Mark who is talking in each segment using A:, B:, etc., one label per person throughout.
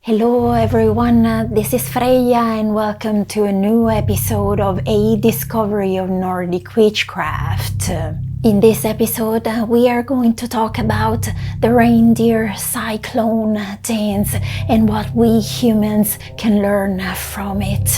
A: Hello everyone, this is Freyia and welcome to a new episode of A Discovery of Nordic Witchcraft. In this episode, we are going to talk about the Reindeer Cyclone dance and what we humans can learn from it.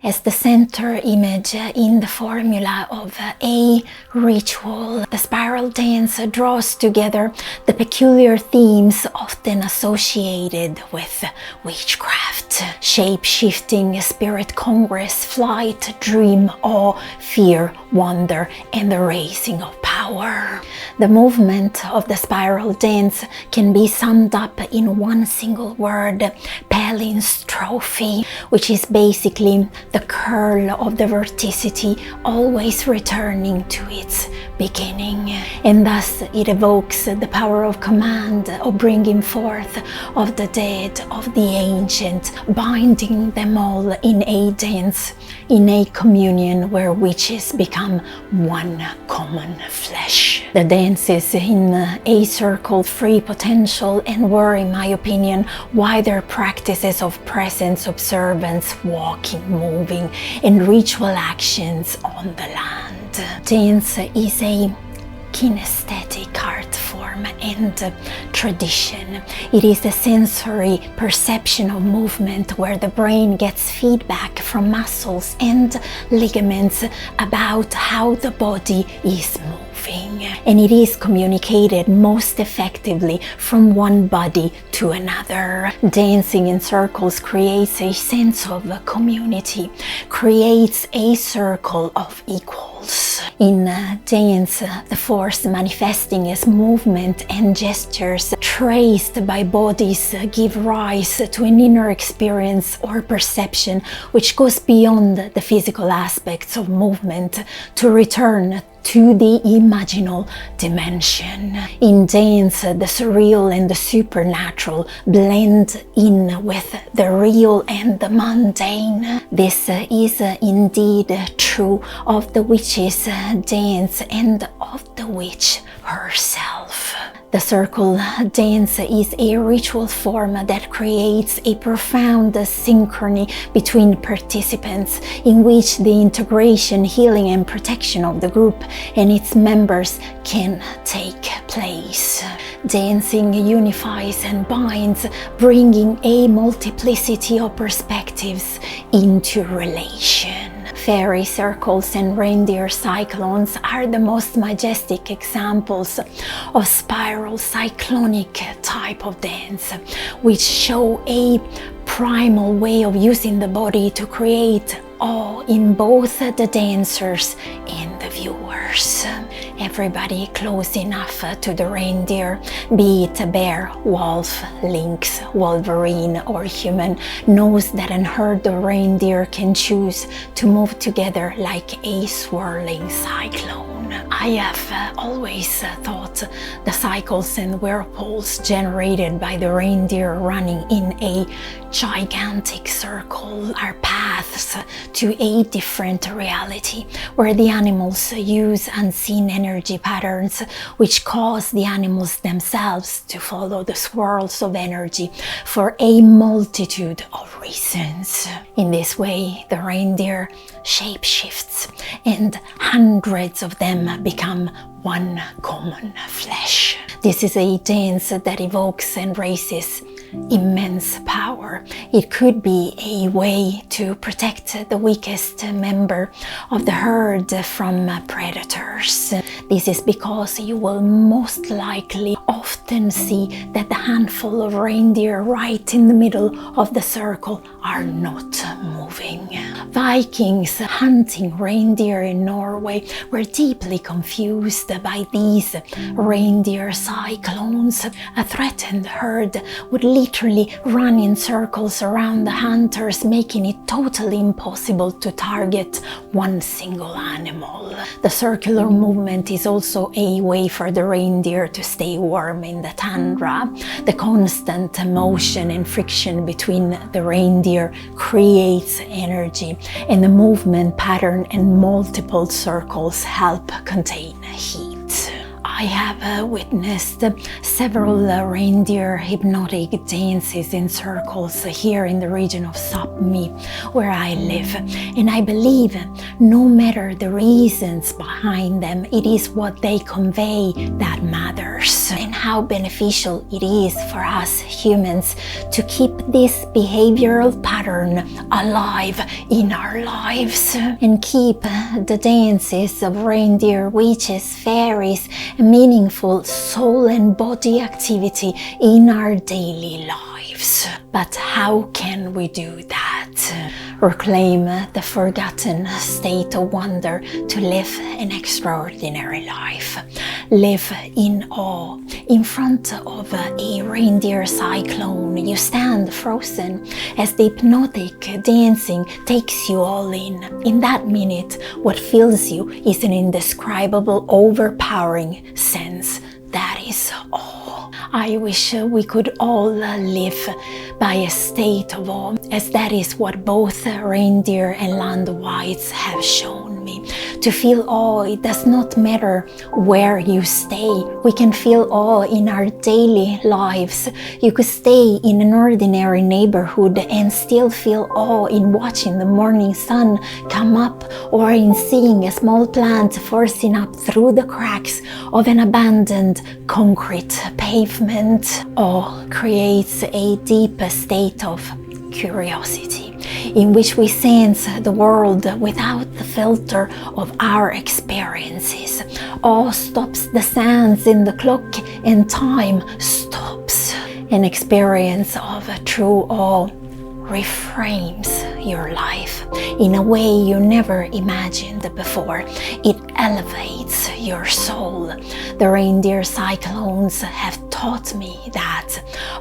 A: As the center image in the formula of a ritual, the spiral dance draws together the peculiar themes often associated with witchcraft: shape-shifting, spirit congress, flight, dream, awe, fear, wonder, and the raising of power. The movement of the spiral dance can be summed up in one single word: palindrophy, which is basically the curl of the verticity, always returning to its beginning. And thus it evokes the power of command, of bringing forth of the dead, of the ancient, binding them all in a dance, in a communion where witches become one common flesh. The dances in a circle free potential and were, in my opinion, wider practices of presence, observance, walking, moving, and ritual actions on the land. Dance is a kinesthetic art form and tradition. It is a sensory perception of movement where the brain gets feedback from muscles and ligaments about how the body is moving. And it is communicated most effectively from one body to another. Dancing in circles creates a sense of community, creates a circle of equals. In dance, the force manifesting as movement and gestures traced by bodies give rise to an inner experience or perception which goes beyond the physical aspects of movement to return to the imaginal dimension. In dance, the surreal and the supernatural blend in with the real and the mundane. This is indeed true of the witch's dance and of the witch herself. The circle dance is a ritual form that creates a profound synchrony between participants, in which the integration, healing, and protection of the group and its members can take place. Dancing unifies and binds, bringing a multiplicity of perspectives into relation. Fairy circles and reindeer cyclones are the most majestic examples of spiral cyclonic type of dance, which show a primal way of using the body to create awe in both the dancers and the viewers. Everybody close enough to the reindeer, be it a bear, wolf, lynx, wolverine, or human, knows that an herd of reindeer can choose to move together like a swirling cyclone. I have always thought the cycles and whirlpools generated by the reindeer running in a gigantic circle are paths to a different reality, where the animals use unseen energy patterns which cause the animals themselves to follow the swirls of energy for a multitude of reasons. In this way, the reindeer shapeshifts and hundreds of them become one common flesh. This is a dance that evokes and raises immense power. It could be a way to protect the weakest member of the herd from predators. This is because you will most likely often see that the handful of reindeer right in the middle of the circle are not moving. moving. Vikings hunting reindeer in Norway were deeply confused by these reindeer cyclones. A threatened herd would literally run in circles around the hunters, making it totally impossible to target one single animal. The circular movement is also a way for the reindeer to stay warm in the tundra. The constant motion and friction between the reindeer creates energy, and the movement pattern and multiple circles help contain heat. I have witnessed several reindeer hypnotic dances in circles here in the region of Sápmi, where I live, and I believe no matter the reasons behind them, it is what they convey that matters, and how beneficial it is for us humans to keep this behavioral pattern alive in our lives, and keep the dances of reindeer, witches, faeries, meaningful soul and body activity in our daily lives. But how can we do that? Reclaim the forgotten state of wonder to live an extraordinary life. Live in awe. In front of a reindeer cyclone, you stand frozen as the hypnotic dancing takes you all in. In that minute, what fills you is an indescribable, overpowering sense. That is awe. I wish we could all live by a state of awe, as that is what both reindeer and land whites have shown me. To feel awe, it does not matter where you stay. We can feel awe in our daily lives. You could stay in an ordinary neighborhood and still feel awe in watching the morning sun come up, or in seeing a small plant forcing up through the cracks of an abandoned concrete pavement. Awe creates a deep state of curiosity, in which we sense the world without the filter of our experiences. Awe stops the sands in the clock, and time stops. An experience of true awe reframes your life in a way you never imagined before. It elevates your soul. The reindeer cyclones have taught me that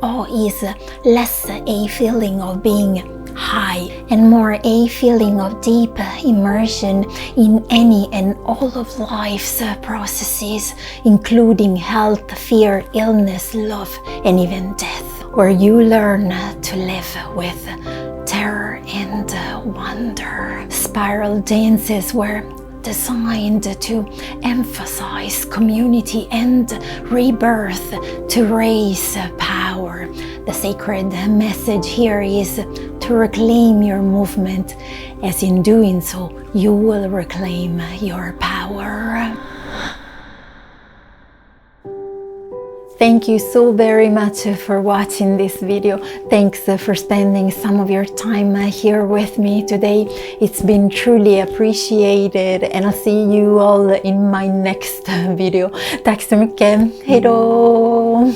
A: awe is less a feeling of being high and more a feeling of deep immersion in any and all of life's processes, including health, fear, illness, love, and even death, where you learn to live with terror and wonder. Spiral dances were designed to emphasize community and rebirth, to raise power. The sacred message here is to reclaim your movement, as in doing so, you will reclaim your power. Thank you so very much for watching this video. Thanks for spending some of your time here with me today. It's been truly appreciated, and I'll see you all in my next video. Tack så mycket. Hej då!